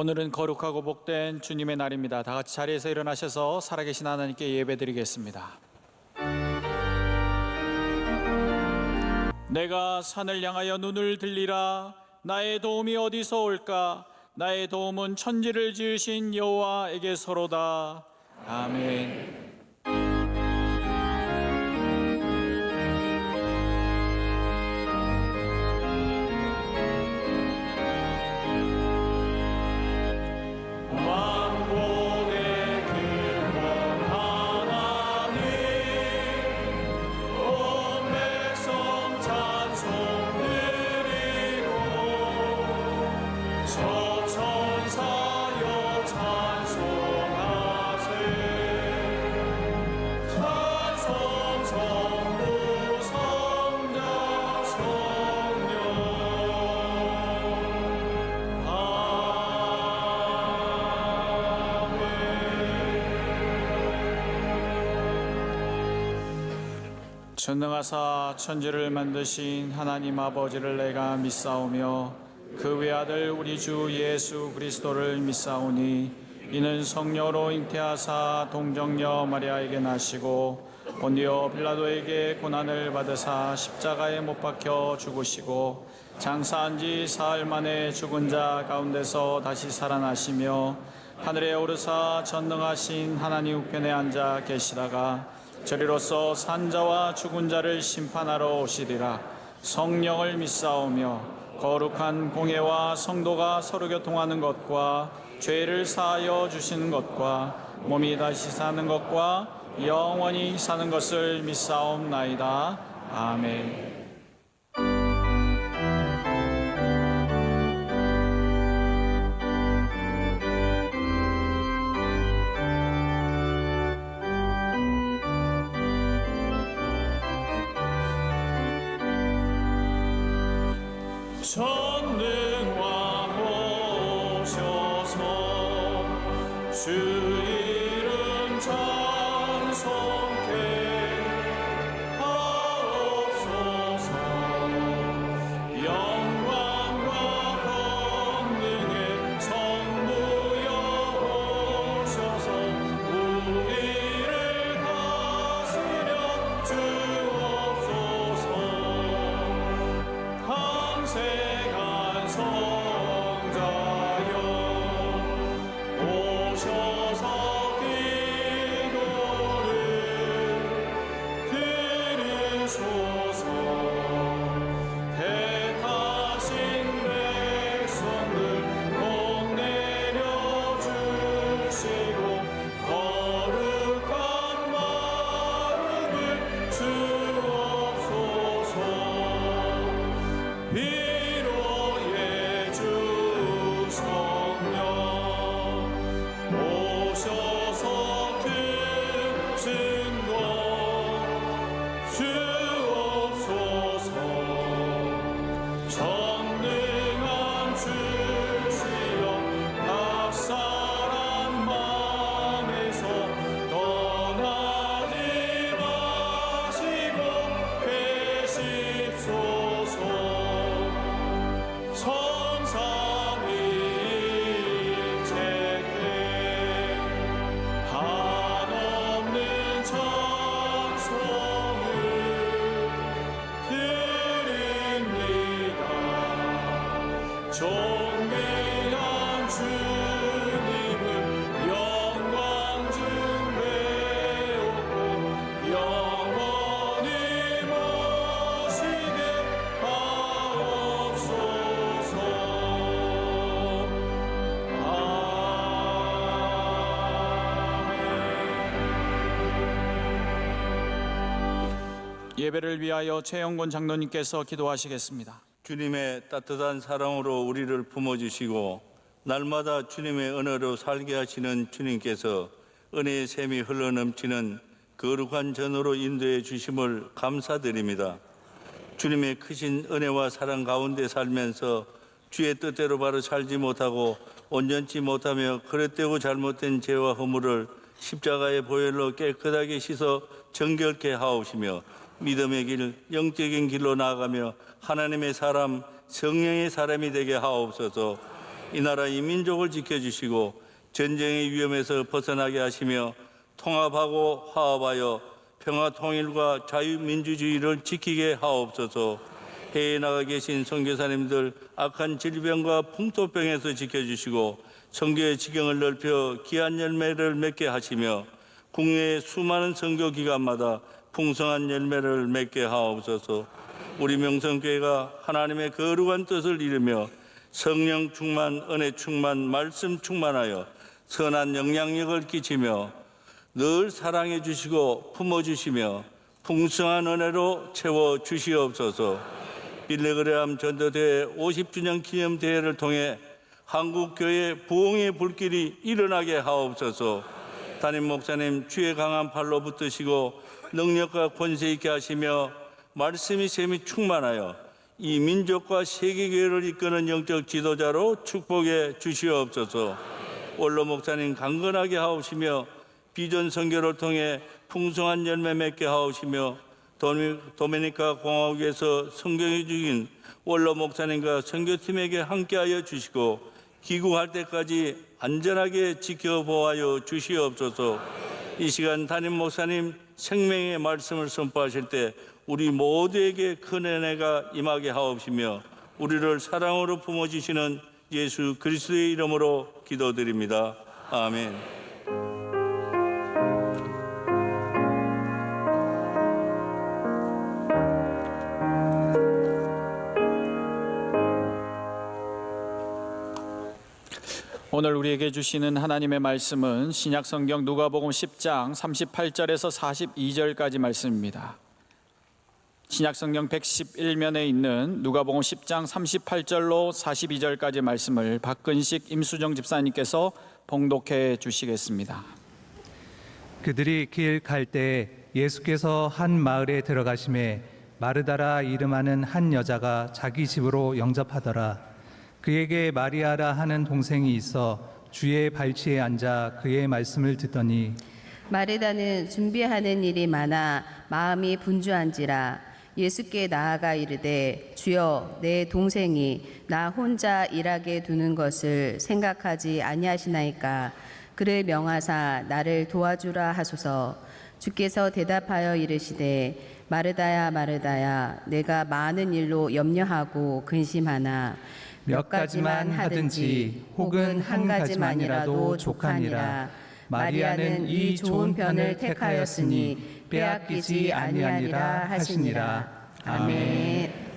오늘은 거룩하고 복된 주님의 날입니다. 다 같이 자리에서 일어나셔서 살아계신 하나님께 예배드리겠습니다. 내가 산을 향하여 눈을 들리라. 나의 도움이 어디서 올까? 나의 도움은 천지를 지으신 여호와에게서로다. 아멘. 전능하사 천지를 만드신 하나님 아버지를 내가 믿사오며 그 외아들 우리 주 예수 그리스도를 믿사오니 이는 성령으로 잉태하사 동정녀 마리아에게 나시고 본디오 빌라도에게 고난을 받으사 십자가에 못 박혀 죽으시고 장사한 지 사흘 만에 죽은 자 가운데서 다시 살아나시며 하늘에 오르사 전능하신 하나님 우편에 앉아 계시다가 저리로서 산자와 죽은 자를 심판하러 오시리라. 성령을 믿사오며 거룩한 공회와 성도가 서로 교통하는 것과 죄를 사하여 주시는 것과 몸이 다시 사는 것과 영원히 사는 것을 믿사옵나이다. 아멘. 전능왕 오셔서 주 이름 찬송케 하옵소서. 영광과 권능의 성부여 오셔서 우리를 다스려 주옵소서. 항생한 성자여 오셔서 기도를 들으소서. 택하신 백성들 복 내려주시고 거룩한 마음을 주옵소서. 위로의 주 성령 오셔서 큰 증거 주옵소서. 전능한 주시여 낙살한 마음에서 떠나지 마시고 계십소서. 성삼위일체께 한없는 찬송을 드립니다. 존귀한 주님을 영광 중배우고 영원히 모시게 하옵소서. 아멘. 예배를 위하여 최영곤 장로님께서 기도하시겠습니다. 주님의 따뜻한 사랑으로 우리를 품어주시고 날마다 주님의 은혜로 살게 하시는 주님께서 은혜의 샘이 흘러넘치는 거룩한 전으로 인도해 주심을 감사드립니다. 주님의 크신 은혜와 사랑 가운데 살면서 주의 뜻대로 바로 살지 못하고 온전치 못하며 그릇되고 잘못된 죄와 허물을 십자가의 보혈로 깨끗하게 씻어 정결케 하옵시며 믿음의 길, 영적인 길로 나아가며 하나님의 사람, 성령의 사람이 되게 하옵소서. 이 나라 이 민족을 지켜주시고 전쟁의 위험에서 벗어나게 하시며 통합하고 화합하여 평화 통일과 자유민주주의를 지키게 하옵소서. 해외에 나가 계신 선교사님들 악한 질병과 풍토병에서 지켜주시고 선교의 지경을 넓혀 귀한 열매를 맺게 하시며 국내의 수많은 선교 기관마다 풍성한 열매를 맺게 하옵소서. 우리 명성교회가 하나님의 거룩한 뜻을 이루며 성령 충만, 은혜 충만, 말씀 충만하여 선한 영향력을 끼치며 늘 사랑해 주시고 품어 주시며 풍성한 은혜로 채워 주시옵소서. 빌레그레암 전도대회 50주년 기념대회를 통해 한국교회 부흥의 불길이 일어나게 하옵소서. 담임 목사님 주의 강한 팔로 붙드시고 능력과 권세 있게 하시며 말씀이 샘이 충만하여 이 민족과 세계교회를 이끄는 영적 지도자로 축복해 주시옵소서. 원로 목사님 강건하게 하옵시며 비전 선교를 통해 풍성한 열매 맺게 하옵시며 도미니카 공화국에서 성경에 죽인 원로 목사님과 선교팀에게 함께하여 주시고 귀국할 때까지 안전하게 지켜보아여 주시옵소서. 이 시간 담임 목사님 생명의 말씀을 선포하실 때 우리 모두에게 큰 은혜가 임하게 하옵시며 우리를 사랑으로 품어주시는 예수 그리스도의 이름으로 기도드립니다. 아멘. 오늘 우리에게 주시는 하나님의 말씀은 신약성경 누가복음 10장 38절에서 42절까지 말씀입니다. 신약성경 111면에 있는 누가복음 10장 38절로 42절까지 말씀을 박근식 임수정 집사님께서 봉독해 주시겠습니다. 그들이 길 갈 때 예수께서 한 마을에 들어가심에 마르다라 이름하는 한 여자가 자기 집으로 영접하더라. 그에게 마리아라 하는 동생이 있어 주의 발치에 앉아 그의 말씀을 듣더니 마르다는 준비하는 일이 많아 마음이 분주한지라 예수께 나아가 이르되 주여 내 동생이 나 혼자 일하게 두는 것을 생각하지 아니하시나이까. 그를 명하사 나를 도와주라 하소서. 주께서 대답하여 이르시되 마르다야 마르다야 내가 많은 일로 염려하고 근심하나 몇 가지만 하든지 혹은 한 가지만이라도 족하니라. 마리아는 이 좋은 편을 택하였으니 빼앗기지 아니하니라 하시니라. 아멘.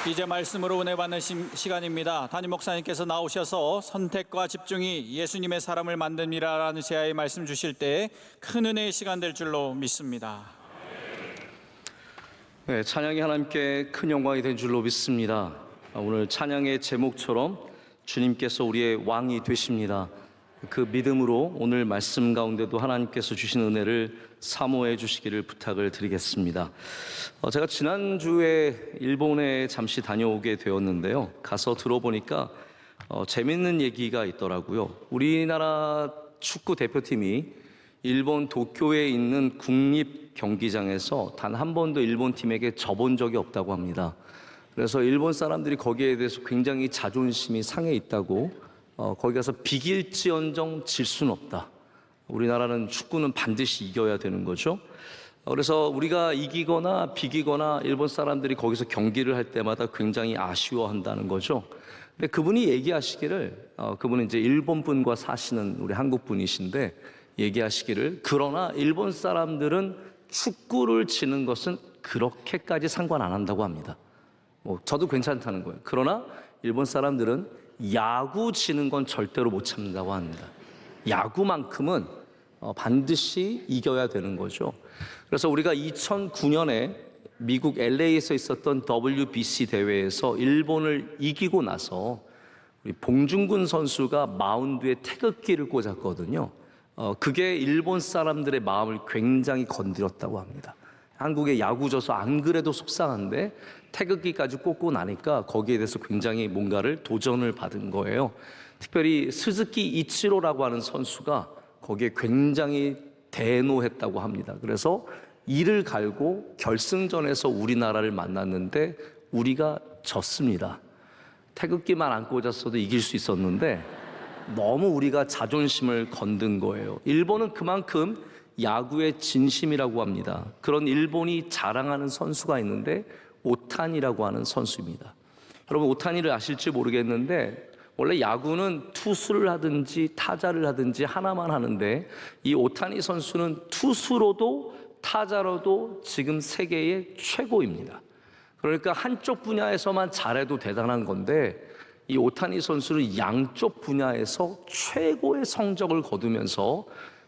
이제 말씀으로 은혜 받는 시간입니다. 담임 목사님께서 나오셔서 선택과 집중이 예수님의 사람을 만듭니다라는 제아의 말씀 주실 때 큰 은혜의 시간 될 줄로 믿습니다. 네, 찬양이 하나님께 큰 영광이 된 줄로 믿습니다. 오늘 찬양의 제목처럼 주님께서 우리의 왕이 되십니다. 그 믿음으로 오늘 말씀 가운데도 하나님께서 주신 은혜를 사모해 주시기를 부탁을 드리겠습니다. 제가 지난주에 일본에 잠시 다녀오게 되었는데요. 가서 들어보니까 재밌는 얘기가 있더라고요. 우리나라 축구 대표팀이 일본 도쿄에 있는 국립 경기장에서 단 한 번도 일본 팀에게 져본 적이 없다고 합니다. 그래서 일본 사람들이 거기에 대해서 굉장히 자존심이 상해 있다고, 거기 가서 비길지언정 질 수는 없다. 우리나라는 축구는 반드시 이겨야 되는 거죠. 그래서 우리가 이기거나 비기거나 일본 사람들이 거기서 경기를 할 때마다 굉장히 아쉬워한다는 거죠. 근데 그분이 얘기하시기를, 그분은 이제 일본 분과 사시는 우리 한국 분이신데 얘기하시기를, 그러나 일본 사람들은 축구를 치는 것은 그렇게까지 상관 안 한다고 합니다. 저도 괜찮다는 거예요. 그러나 일본 사람들은 야구 치는 건 절대로 못 참는다고 합니다. 야구만큼은 반드시 이겨야 되는 거죠. 그래서 우리가 2009년에 미국 LA에서 있었던 WBC 대회에서 일본을 이기고 나서 우리 봉준근 선수가 마운드에 태극기를 꽂았거든요. 그게 일본 사람들의 마음을 굉장히 건드렸다고 합니다. 한국에 야구 져서 안 그래도 속상한데 태극기까지 꽂고 나니까 거기에 대해서 굉장히 뭔가를 도전을 받은 거예요. 특별히 스즈키 이치로라고 하는 선수가 거기에 굉장히 대노했다고 합니다. 그래서 이를 갈고 결승전에서 우리나라를 만났는데 우리가 졌습니다. 태극기만 안 꽂았어도 이길 수 있었는데 너무 우리가 자존심을 건든 거예요. 일본은 그만큼 야구의 진심이라고 합니다. 그런 일본이 자랑하는 선수가 있는데 오타니라고 하는 선수입니다. 여러분, 오타니를 아실지 모르겠는데 원래 야구는 투수를 하든지 타자를 하든지 하나만 하는데 이 오타니 선수는 투수로도 타자로도 지금 세계의 최고입니다. 그러니까 한쪽 분야에서만 잘해도 대단한 건데 이 오타니 선수는 양쪽 분야에서 최고의 성적을 거두면서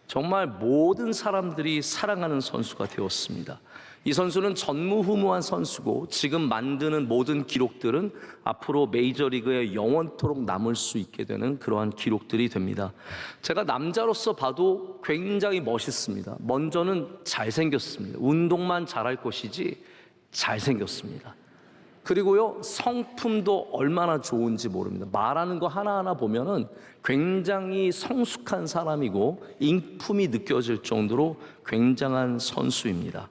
정말 모든 사람들이 사랑하는 선수가 되었습니다. 이 선수는 전무후무한 선수고 지금 만드는 모든 기록들은 앞으로 메이저리그에 영원토록 남을 수 있게 되는 그러한 기록들이 됩니다. 제가 남자로서 봐도 굉장히 멋있습니다. 먼저는 잘생겼습니다. 운동만 잘할 것이지 잘생겼습니다. 그리고요, 성품도 얼마나 좋은지 모릅니다. 말하는 거 하나하나 보면은 굉장히 성숙한 사람이고 인품이 느껴질 정도로 굉장한 선수입니다.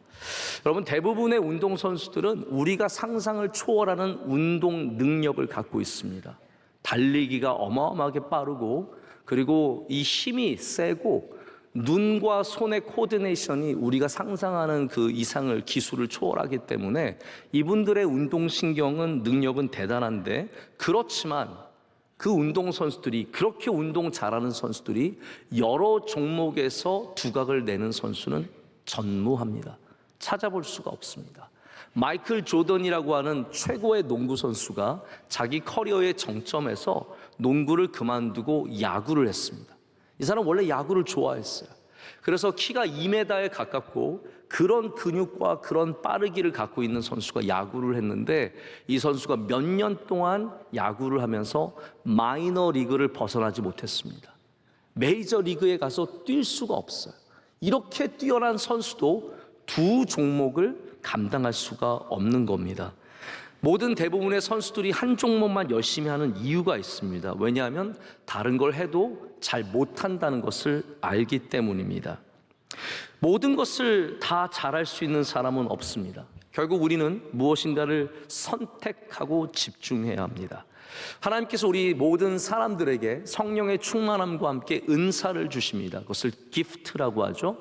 여러분, 대부분의 운동선수들은 우리가 상상을 초월하는 운동 능력을 갖고 있습니다. 달리기가 어마어마하게 빠르고, 그리고 이 힘이 세고, 눈과 손의 코디네이션이 우리가 상상하는 그 이상을 기술을 초월하기 때문에 이분들의 운동신경은 능력은 대단한데, 그렇지만 그 운동선수들이, 그렇게 운동 잘하는 선수들이 여러 종목에서 두각을 내는 선수는 전무합니다. 찾아볼 수가 없습니다. 마이클 조던이라고 하는 최고의 농구 선수가 자기 커리어의 정점에서 농구를 그만두고 야구를 했습니다. 이 사람 원래 야구를 좋아했어요. 그래서 키가 2m에 가깝고 그런 근육과 그런 빠르기를 갖고 있는 선수가 야구를 했는데, 이 선수가 몇 년 동안 야구를 하면서 마이너 리그를 벗어나지 못했습니다. 메이저 리그에 가서 뛸 수가 없어요. 이렇게 뛰어난 선수도 두 종목을 감당할 수가 없는 겁니다. 모든 대부분의 선수들이 한 종목만 열심히 하는 이유가 있습니다. 왜냐하면 다른 걸 해도 잘 못한다는 것을 알기 때문입니다. 모든 것을 다 잘할 수 있는 사람은 없습니다. 결국 우리는 무엇인가를 선택하고 집중해야 합니다. 하나님께서 우리 모든 사람들에게 성령의 충만함과 함께 은사를 주십니다. 그것을 기프트라고 하죠.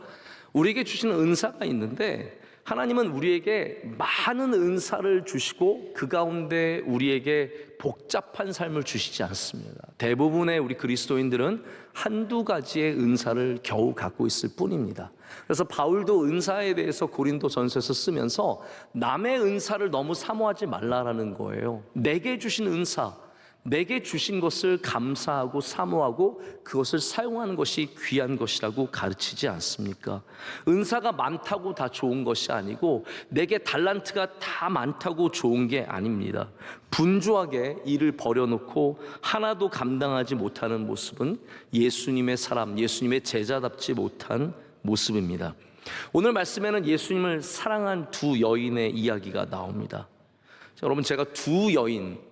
우리에게 주시는 은사가 있는데, 하나님은 우리에게 많은 은사를 주시고 그 가운데 우리에게 복잡한 삶을 주시지 않습니다. 대부분의 우리 그리스도인들은 한두 가지의 은사를 겨우 갖고 있을 뿐입니다. 그래서 바울도 은사에 대해서 고린도전서에서 쓰면서 남의 은사를 너무 사모하지 말라라는 거예요. 내게 주신 은사, 내게 주신 것을 감사하고 사모하고 그것을 사용하는 것이 귀한 것이라고 가르치지 않습니까? 은사가 많다고 다 좋은 것이 아니고, 내게 달란트가 다 많다고 좋은 게 아닙니다. 분주하게 일을 버려놓고 하나도 감당하지 못하는 모습은 예수님의 사람, 예수님의 제자답지 못한 모습입니다. 오늘 말씀에는 예수님을 사랑한 두 여인의 이야기가 나옵니다. 자, 여러분, 제가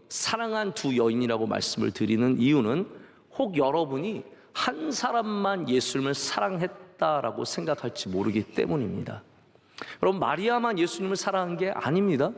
사랑한 두 여인이라고 말씀을 드리는 이유는 혹 여러분이 한 사람만 예수님을 사랑했다라고 생각할지 모르기 때문입니다. 여러분, 마리아만 예수님을 사랑한 게 아닙니다.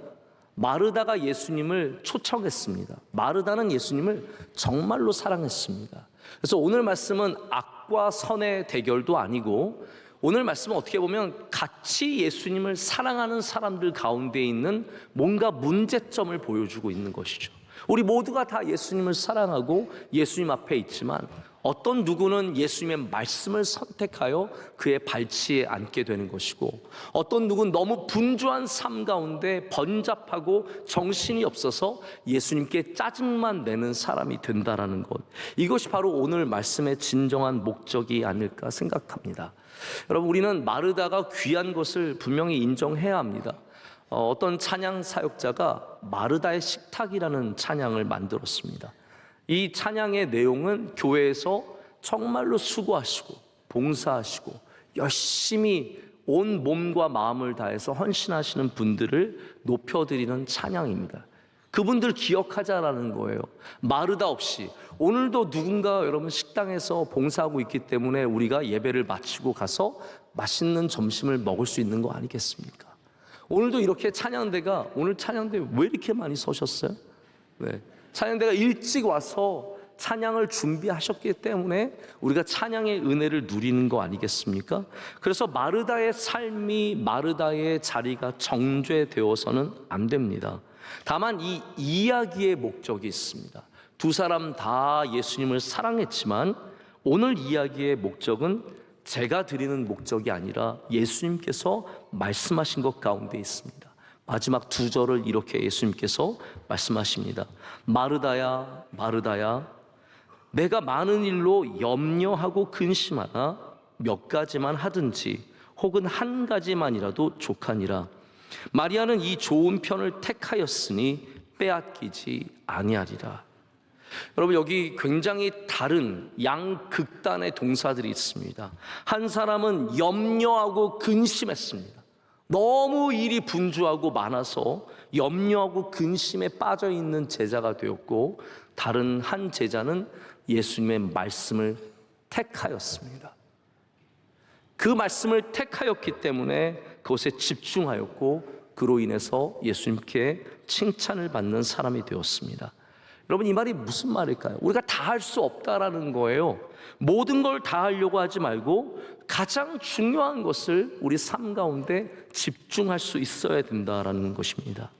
마르다가 예수님을 초청했습니다. 마르다는 예수님을 정말로 사랑했습니다. 그래서 오늘 말씀은 악과 선의 대결도 아니고, 오늘 말씀은 어떻게 보면 같이 예수님을 사랑하는 사람들 가운데 있는 뭔가 문제점을 보여주고 있는 것이죠. 우리 모두가 다 예수님을 사랑하고 예수님 앞에 있지만, 어떤 누구는 예수님의 말씀을 선택하여 그의 발치에 앉게 되는 것이고, 어떤 누구는 너무 분주한 삶 가운데 번잡하고 정신이 없어서 예수님께 짜증만 내는 사람이 된다라는 것, 이것이 바로 오늘 말씀의 진정한 목적이 아닐까 생각합니다. 여러분, 우리는 마르다가 귀한 것을 분명히 인정해야 합니다. 어떤 찬양 사역자가 마르다의 식탁이라는 찬양을 만들었습니다. 이 찬양의 내용은 교회에서 정말로 수고하시고 봉사하시고 열심히 온 몸과 마음을 다해서 헌신하시는 분들을 높여드리는 찬양입니다. 그분들 기억하자라는 거예요. 마르다 없이 오늘도 누군가 여러분 식당에서 봉사하고 있기 때문에 우리가 예배를 마치고 가서 맛있는 점심을 먹을 수 있는 거 아니겠습니까? 오늘도 이렇게 찬양대가, 오늘 찬양대 왜 이렇게 많이 서셨어요? 네. 찬양대가 일찍 와서 찬양을 준비하셨기 때문에 우리가 찬양의 은혜를 누리는 거 아니겠습니까? 그래서 마르다의 삶이, 마르다의 자리가 정죄되어서는 안 됩니다. 다만 이 이야기의 목적이 있습니다. 두 사람 다 예수님을 사랑했지만 오늘 이야기의 목적은 제가 드리는 목적이 아니라 예수님께서 말씀하신 것 가운데 있습니다. 마지막 두 절을 이렇게 예수님께서 말씀하십니다. 마르다야, 마르다야, 내가 많은 일로 염려하고 근심하나 몇 가지만 하든지 혹은 한 가지만이라도 족하니라. 마리아는 이 좋은 편을 택하였으니 빼앗기지 아니하리라. 여러분, 여기 굉장히 다른 양극단의 동사들이 있습니다. 한 사람은 염려하고 근심했습니다. 너무 일이 분주하고 많아서 염려하고 근심에 빠져 있는 제자가 되었고, 다른 한 제자는 예수님의 말씀을 택하였습니다. 그 말씀을 택하였기 때문에 그것에 집중하였고, 그로 인해서 예수님께 칭찬을 받는 사람이 되었습니다. 여러분, 이 말이 무슨 말일까요? 우리가 다 할 수 없다라는 거예요. 모든 걸 다 하려고 하지 말고 가장 중요한 것을 우리 삶 가운데 집중할 수 있어야 된다라는 것입니다.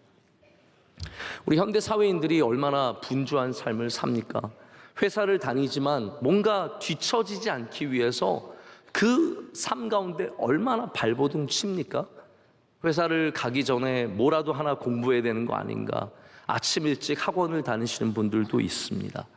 우리 현대 사회인들이 얼마나 분주한 삶을 삽니까? 회사를 다니지만 뭔가 뒤처지지 않기 위해서 그 삶 가운데 얼마나 발버둥 칩니까? 회사를 가기 전에 뭐라도 하나 공부해야 되는 거 아닌가, 아침 일찍 학원을 다니시는 분들도 있습니다.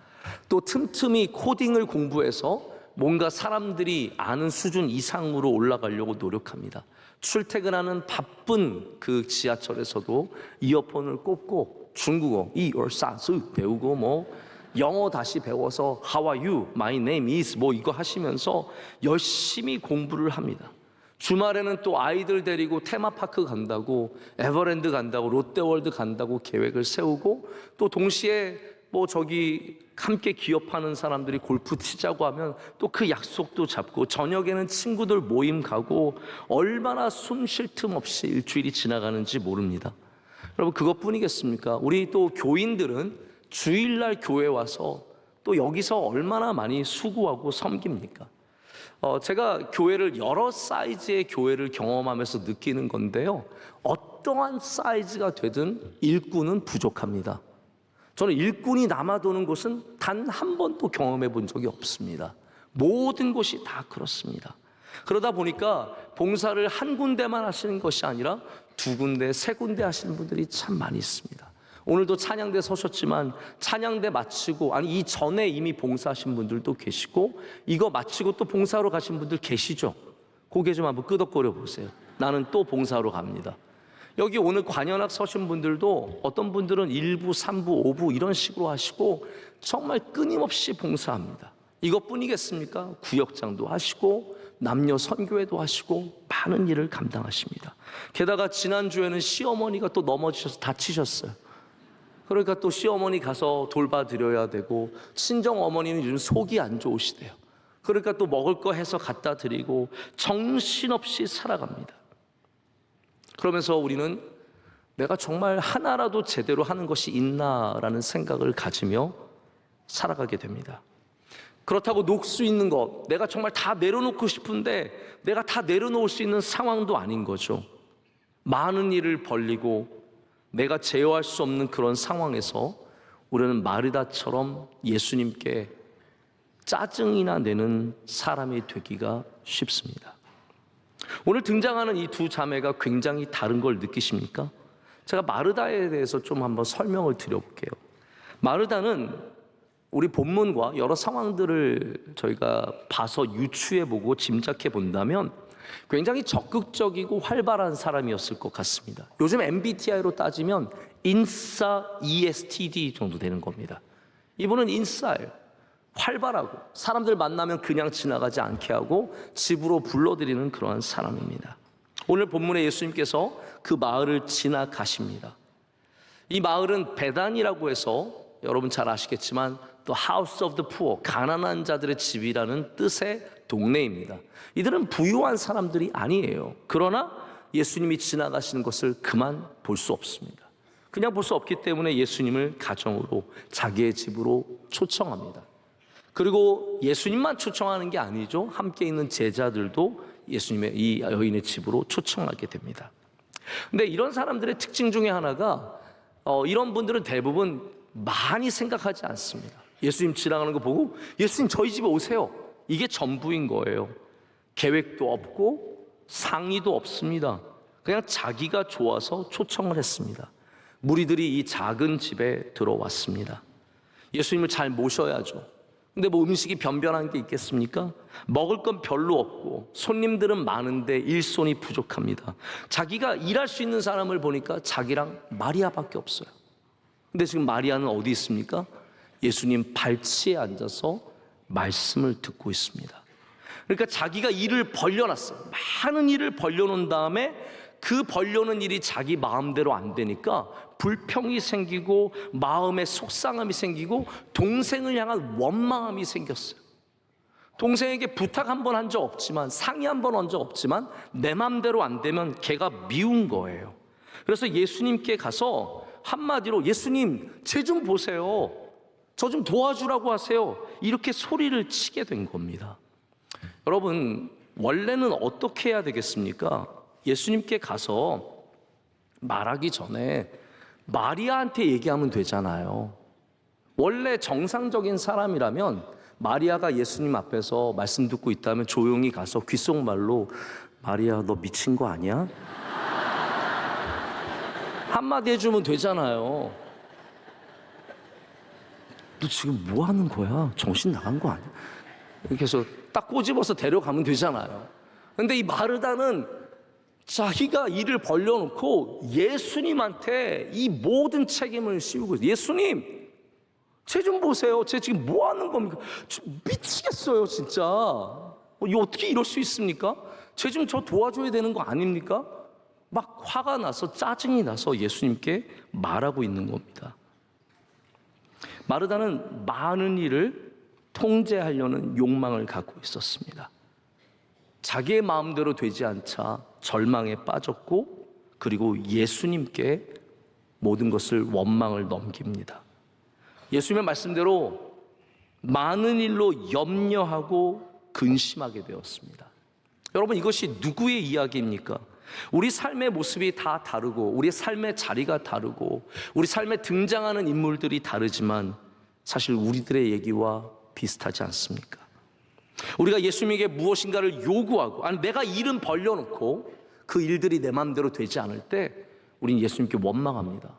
또 틈틈이 코딩을 공부해서 뭔가 사람들이 아는 수준 이상으로 올라가려고 노력합니다. 출퇴근하는 바쁜 그 지하철에서도 이어폰을 꽂고 중국어 이얼사스 배우고 뭐 영어 다시 배워서 How are you? My name is 뭐 이거 하시면서 열심히 공부를 합니다. 주말에는 또 아이들 데리고 테마파크 간다고, 에버랜드 간다고, 롯데월드 간다고 계획을 세우고, 또 동시에 뭐 저기 함께 기업하는 사람들이 골프 치자고 하면 또 그 약속도 잡고, 저녁에는 친구들 모임 가고, 얼마나 숨 쉴 틈 없이 일주일이 지나가는지 모릅니다. 여러분, 그것뿐이겠습니까? 우리 또 교인들은 주일날 교회 와서 또 여기서 얼마나 많이 수고하고 섬깁니까? 제가 교회를, 여러 사이즈의 교회를 경험하면서 느끼는 건데요, 어떠한 사이즈가 되든 일꾼은 부족합니다. 저는 일꾼이 남아도는 곳은 단 한 번도 경험해 본 적이 없습니다. 모든 곳이 다 그렇습니다. 그러다 보니까 봉사를 한 군데만 하시는 것이 아니라 두 군데, 세 군데 하시는 분들이 참 많이 있습니다. 오늘도 찬양대 서셨지만 찬양대 마치고, 아니 이전에 이미 봉사하신 분들도 계시고, 이거 마치고 또 봉사하러 가신 분들 계시죠? 고개 좀 한번 끄덕거려 보세요. 나는 또 봉사하러 갑니다. 여기 오늘 관현악 서신 분들도 어떤 분들은 1부, 3부, 5부 이런 식으로 하시고 정말 끊임없이 봉사합니다. 이것뿐이겠습니까? 구역장도 하시고 남녀 선교회도 하시고 많은 일을 감당하십니다. 게다가 지난주에는 시어머니가 또 넘어지셔서 다치셨어요. 그러니까 또 시어머니 가서 돌봐드려야 되고, 친정 어머니는 요즘 속이 안 좋으시대요. 그러니까 또 먹을 거 해서 갖다 드리고 정신없이 살아갑니다. 그러면서 우리는 내가 정말 하나라도 제대로 하는 것이 있나라는 생각을 가지며 살아가게 됩니다. 그렇다고 놓을 수 있는 것, 내가 정말 다 내려놓고 싶은데 내가 다 내려놓을 수 있는 상황도 아닌 거죠. 많은 일을 벌리고 내가 제어할 수 없는 그런 상황에서 우리는 마르다처럼 예수님께 짜증이나 내는 사람이 되기가 쉽습니다. 오늘 등장하는 이 두 자매가 굉장히 다른 걸 느끼십니까? 제가 마르다에 대해서 좀 한번 설명을 드려볼게요. 마르다는 우리 본문과 여러 상황들을 저희가 봐서 유추해보고 짐작해 본다면 굉장히 적극적이고 활발한 사람이었을 것 같습니다. 요즘 MBTI로 따지면 인싸 ESTD 정도 되는 겁니다. 이분은 인싸예요. 활발하고 사람들 만나면 그냥 지나가지 않게 하고 집으로 불러들이는 그러한 사람입니다. 오늘 본문에 예수님께서 그 마을을 지나가십니다. 이 마을은 베단이라고 해서 여러분 잘 아시겠지만 또 House of the Poor, 가난한 자들의 집이라는 뜻의 동네입니다. 이들은 부유한 사람들이 아니에요. 그러나 예수님이 지나가시는 것을 그만 볼 수 없습니다. 그냥 볼 수 없기 때문에 예수님을 가정으로, 자기의 집으로 초청합니다. 그리고 예수님만 초청하는 게 아니죠. 함께 있는 제자들도 예수님의 이 여인의 집으로 초청하게 됩니다. 근데 이런 사람들의 특징 중에 하나가 이런 분들은 대부분 많이 생각하지 않습니다. 예수님 지나가는 거 보고 예수님 저희 집에 오세요. 이게 전부인 거예요. 계획도 없고 상의도 없습니다. 그냥 자기가 좋아서 초청을 했습니다. 무리들이 이 작은 집에 들어왔습니다. 예수님을 잘 모셔야죠. 근데 뭐 음식이 변변한 게 있겠습니까? 먹을 건 별로 없고 손님들은 많은데 일손이 부족합니다. 자기가 일할 수 있는 사람을 보니까 자기랑 마리아밖에 없어요. 근데 지금 마리아는 어디 있습니까? 예수님 발치에 앉아서 말씀을 듣고 있습니다. 그러니까 자기가 일을 벌려놨어요. 많은 일을 벌려놓은 다음에 그 벌려놓은 일이 자기 마음대로 안 되니까 불평이 생기고 마음에 속상함이 생기고 동생을 향한 원망함이 생겼어요. 동생에게 부탁 한 번 한 적 없지만, 상의 한 번 한 적 없지만 내 마음대로 안 되면 걔가 미운 거예요. 그래서 예수님께 가서 한마디로 예수님 쟤 좀 보세요. 저 좀 도와주라고 하세요. 이렇게 소리를 치게 된 겁니다. 여러분, 원래는 어떻게 해야 되겠습니까? 예수님께 가서 말하기 전에 마리아한테 얘기하면 되잖아요. 원래 정상적인 사람이라면 마리아가 예수님 앞에서 말씀 듣고 있다면 조용히 가서 귓속말로 마리아 너 미친 거 아니야? 한마디 해주면 되잖아요. 너 지금 뭐 하는 거야? 정신 나간 거 아니야? 이렇게 해서 딱 꼬집어서 데려가면 되잖아요. 근데 이 마르다는 자기가 일을 벌려놓고 예수님한테 이 모든 책임을 씌우고 있어요. 예수님, 쟤 좀 보세요. 쟤 지금 뭐 하는 겁니까? 미치겠어요, 진짜. 이 어떻게 이럴 수 있습니까? 쟤 좀 저 도와줘야 되는 거 아닙니까? 막 화가 나서 짜증이 나서 예수님께 말하고 있는 겁니다. 마르다는 많은 일을 통제하려는 욕망을 갖고 있었습니다. 자기의 마음대로 되지 않자 절망에 빠졌고, 그리고 예수님께 모든 것을 원망을 넘깁니다. 예수님의 말씀대로 많은 일로 염려하고 근심하게 되었습니다. 여러분, 이것이 누구의 이야기입니까? 우리 삶의 모습이 다 다르고, 우리 삶의 자리가 다르고, 우리 삶에 등장하는 인물들이 다르지만 사실 우리들의 얘기와 비슷하지 않습니까? 우리가 예수님에게 무엇인가를 요구하고, 아니 내가 일은 벌려놓고 그 일들이 내 마음대로 되지 않을 때 우린 예수님께 원망합니다.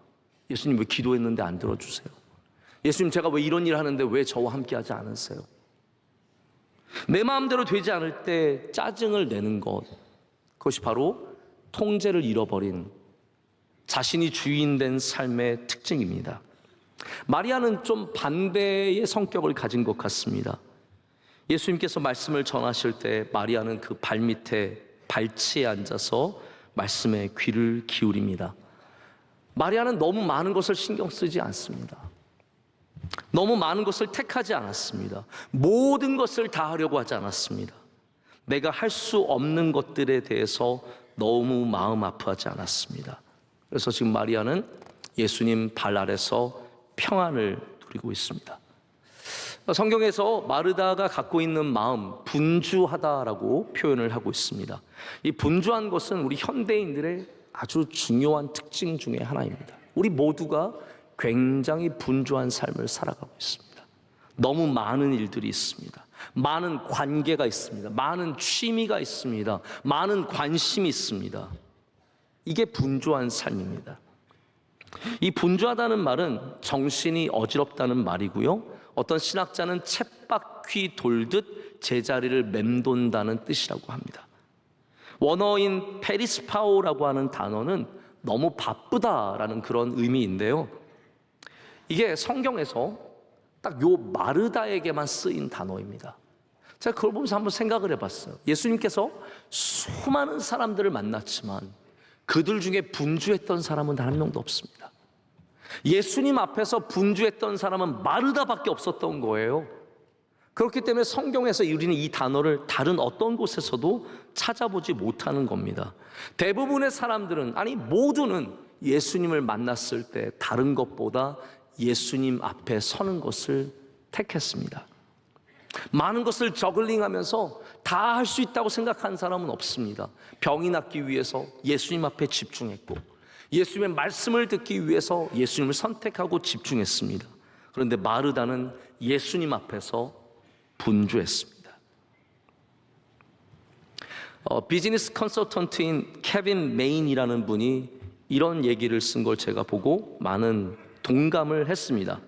예수님, 왜 기도했는데 안 들어주세요? 예수님, 제가 왜 이런 일 하는데 왜 저와 함께 하지 않으세요? 내 마음대로 되지 않을 때 짜증을 내는 것, 그것이 바로 통제를 잃어버린 자신이 주인된 삶의 특징입니다. 마리아는 좀 반대의 성격을 가진 것 같습니다. 예수님께서 말씀을 전하실 때 마리아는 그 발밑에 발치에 앉아서 말씀에 귀를 기울입니다. 마리아는 너무 많은 것을 신경 쓰지 않습니다. 너무 많은 것을 택하지 않았습니다. 모든 것을 다 하려고 하지 않았습니다. 내가 할 수 없는 것들에 대해서 너무 마음 아파하지 않았습니다. 그래서 지금 마리아는 예수님 발 아래서 평안을 누리고 있습니다. 성경에서 마르다가 갖고 있는 마음, 분주하다라고 표현을 하고 있습니다. 이 분주한 것은 우리 현대인들의 아주 중요한 특징 중에 하나입니다. 우리 모두가 굉장히 분주한 삶을 살아가고 있습니다. 너무 많은 일들이 있습니다. 많은 관계가 있습니다. 많은 취미가 있습니다. 많은 관심이 있습니다. 이게 분주한 삶입니다. 이 분주하다는 말은 정신이 어지럽다는 말이고요, 어떤 신학자는 쳇바퀴 돌듯 제자리를 맴돈다는 뜻이라고 합니다. 원어인 페리스파오라고 하는 단어는 너무 바쁘다라는 그런 의미인데요, 이게 성경에서 딱 요 마르다에게만 쓰인 단어입니다. 제가 그걸 보면서 한번 생각을 해봤어요. 예수님께서 수많은 사람들을 만났지만 그들 중에 분주했던 사람은 단 한 명도 없습니다. 예수님 앞에서 분주했던 사람은 마르다밖에 없었던 거예요. 그렇기 때문에 성경에서 우리는 이 단어를 다른 어떤 곳에서도 찾아보지 못하는 겁니다. 대부분의 사람들은, 아니 모두는 예수님을 만났을 때 다른 것보다 예수님 앞에 서는 것을 택했습니다. 많은 것을 저글링하면서 다 할 수 있다고 생각한 사람은 없습니다. 병이 낫기 위해서 예수님 앞에 집중했고, 예수님의 말씀을 듣기 위해서 예수님을 선택하고 집중했습니다. 그런데 마르다는 예수님 앞에서 분주했습니다. 비즈니스 컨설턴트인 케빈 메인이라는 분이 이런 얘기를 쓴 걸 제가 보고 많은 동감을 했습니다.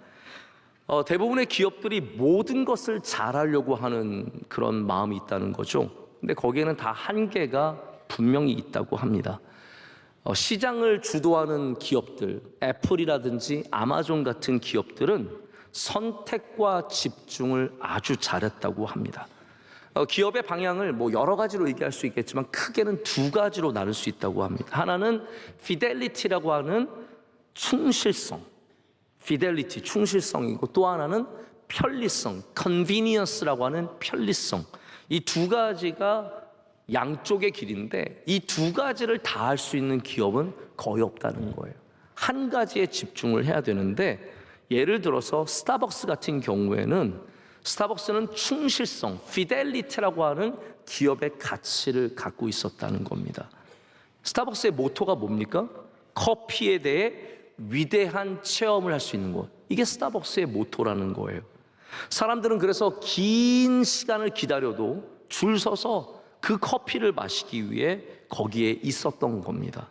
대부분의 기업들이 모든 것을 잘하려고 하는 그런 마음이 있다는 거죠. 근데 거기에는 다 한계가 분명히 있다고 합니다. 시장을 주도하는 기업들, 애플이라든지 아마존 같은 기업들은 선택과 집중을 아주 잘했다고 합니다. 기업의 방향을 여러 가지로 얘기할 수 있겠지만 크게는 두 가지로 나눌 수 있다고 합니다. 하나는 fidelity,라고 하는 충실성, fidelity, 충실성이고, 또 하나는 편리성, convenience라고 하는 편리성. 이 두 가지가 양쪽의 길인데 이 두 가지를 다 할 수 있는 기업은 거의 없다는 거예요. 한 가지에 집중을 해야 되는데, 예를 들어서 스타벅스 같은 경우에는 스타벅스는 충실성, fidelity라고 하는 기업의 가치를 갖고 있었다는 겁니다. 스타벅스의 모토가 뭡니까? 커피에 대해 위대한 체험을 할 수 있는 것. 이게 스타벅스의 모토라는 거예요. 사람들은 그래서 긴 시간을 기다려도 줄 서서 그 커피를 마시기 위해 거기에 있었던 겁니다.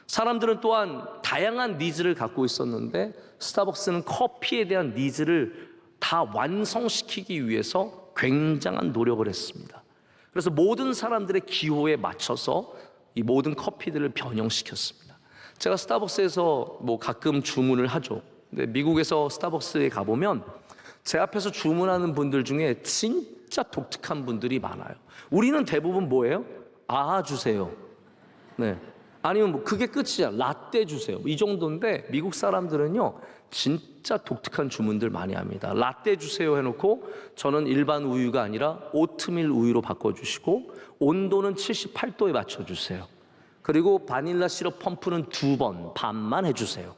사람들은 또한 다양한 니즈를 갖고 있었는데 스타벅스는 커피에 대한 니즈를 다 완성시키기 위해서 굉장한 노력을 했습니다. 그래서 모든 사람들의 기호에 맞춰서 이 모든 커피들을 변형시켰습니다. 제가 스타벅스에서 가끔 주문을 하죠. 근데 미국에서 스타벅스에 가보면 제 앞에서 주문하는 분들 중에 진짜 독특한 분들이 많아요. 우리는 대부분 뭐예요? 아하 주세요. 네. 아니면 그게 끝이야. 라떼 주세요. 이 정도인데 미국 사람들은요 진짜 독특한 주문들 많이 합니다. 라떼 주세요 해놓고 저는 일반 우유가 아니라 오트밀 우유로 바꿔주시고 온도는 78도에 맞춰주세요. 그리고 바닐라 시럽 펌프는 2번 반만 해주세요.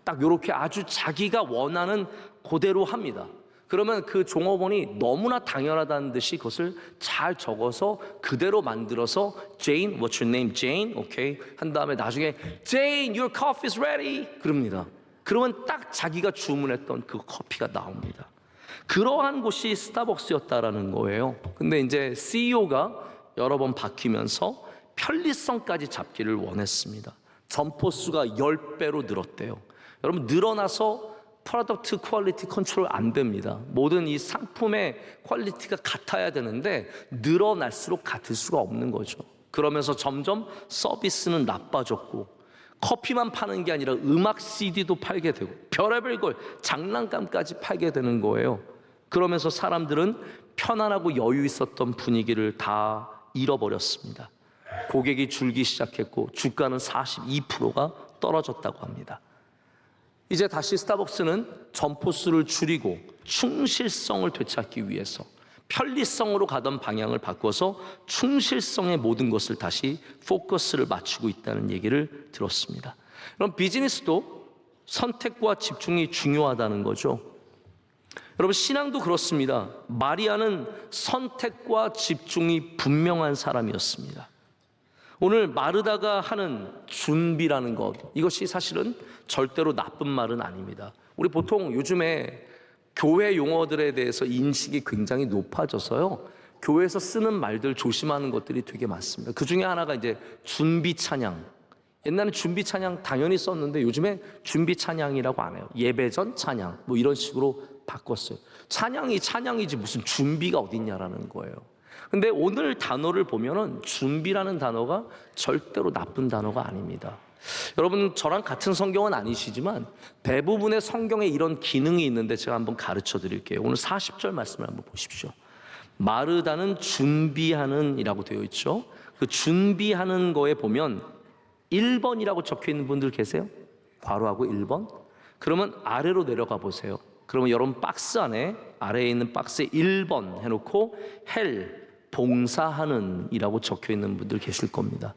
딱 이렇게 아주 자기가 원하는 그대로 합니다. 그러면 그 종업원이 너무나 당연하다는 듯이 그것을 잘 적어서 그대로 만들어서 Jane, what's your name? Jane, okay. 한 다음에 나중에 Jane, your coffee is ready. 그럽니다. 그러면 딱 자기가 주문했던 그 커피가 나옵니다. 그러한 곳이 스타벅스였다라는 거예요. 근데 이제 CEO가 여러 번 바뀌면서 편리성까지 잡기를 원했습니다. 점포수가 10배로 늘었대요. 여러분 늘어나서 프로덕트 퀄리티 컨트롤 안 됩니다. 모든 이 상품의 퀄리티가 같아야 되는데 늘어날수록 같을 수가 없는 거죠. 그러면서 점점 서비스는 나빠졌고 커피만 파는 게 아니라 음악 CD도 팔게 되고 별의별 걸 장난감까지 팔게 되는 거예요. 그러면서 사람들은 편안하고 여유 있었던 분위기를 다 잃어버렸습니다. 고객이 줄기 시작했고 주가는 42%가 떨어졌다고 합니다. 이제 다시 스타벅스는 점포수를 줄이고 충실성을 되찾기 위해서 편리성으로 가던 방향을 바꿔서 충실성의 모든 것을 다시 포커스를 맞추고 있다는 얘기를 들었습니다. 그럼 비즈니스도 선택과 집중이 중요하다는 거죠. 여러분 신앙도 그렇습니다. 마리아는 선택과 집중이 분명한 사람이었습니다. 오늘 마르다가 하는 준비라는 것, 이것이 사실은 절대로 나쁜 말은 아닙니다. 우리 보통 요즘에 교회 용어들에 대해서 인식이 굉장히 높아져서요, 교회에서 쓰는 말들 조심하는 것들이 되게 많습니다. 그 중에 하나가 이제 준비 찬양. 옛날에 준비 찬양 당연히 썼는데 요즘에 준비 찬양이라고 안 해요. 예배 전 찬양 이런 식으로 바꿨어요. 찬양이 찬양이지 무슨 준비가 어딨냐라는 거예요. 근데 오늘 단어를 보면은 준비라는 단어가 절대로 나쁜 단어가 아닙니다. 여러분 저랑 같은 성경은 아니시지만 대부분의 성경에 이런 기능이 있는데 제가 한번 가르쳐 드릴게요. 오늘 40절 말씀을 한번 보십시오. 마르다는 준비하는 이라고 되어 있죠. 그 준비하는 거에 보면 1번이라고 적혀 있는 분들 계세요? 괄호하고 1번? 그러면 아래로 내려가 보세요. 그러면 여러분 박스 안에 아래에 있는 박스에 1번 해놓고 헬 봉사하는 이라고 적혀 있는 분들 계실 겁니다.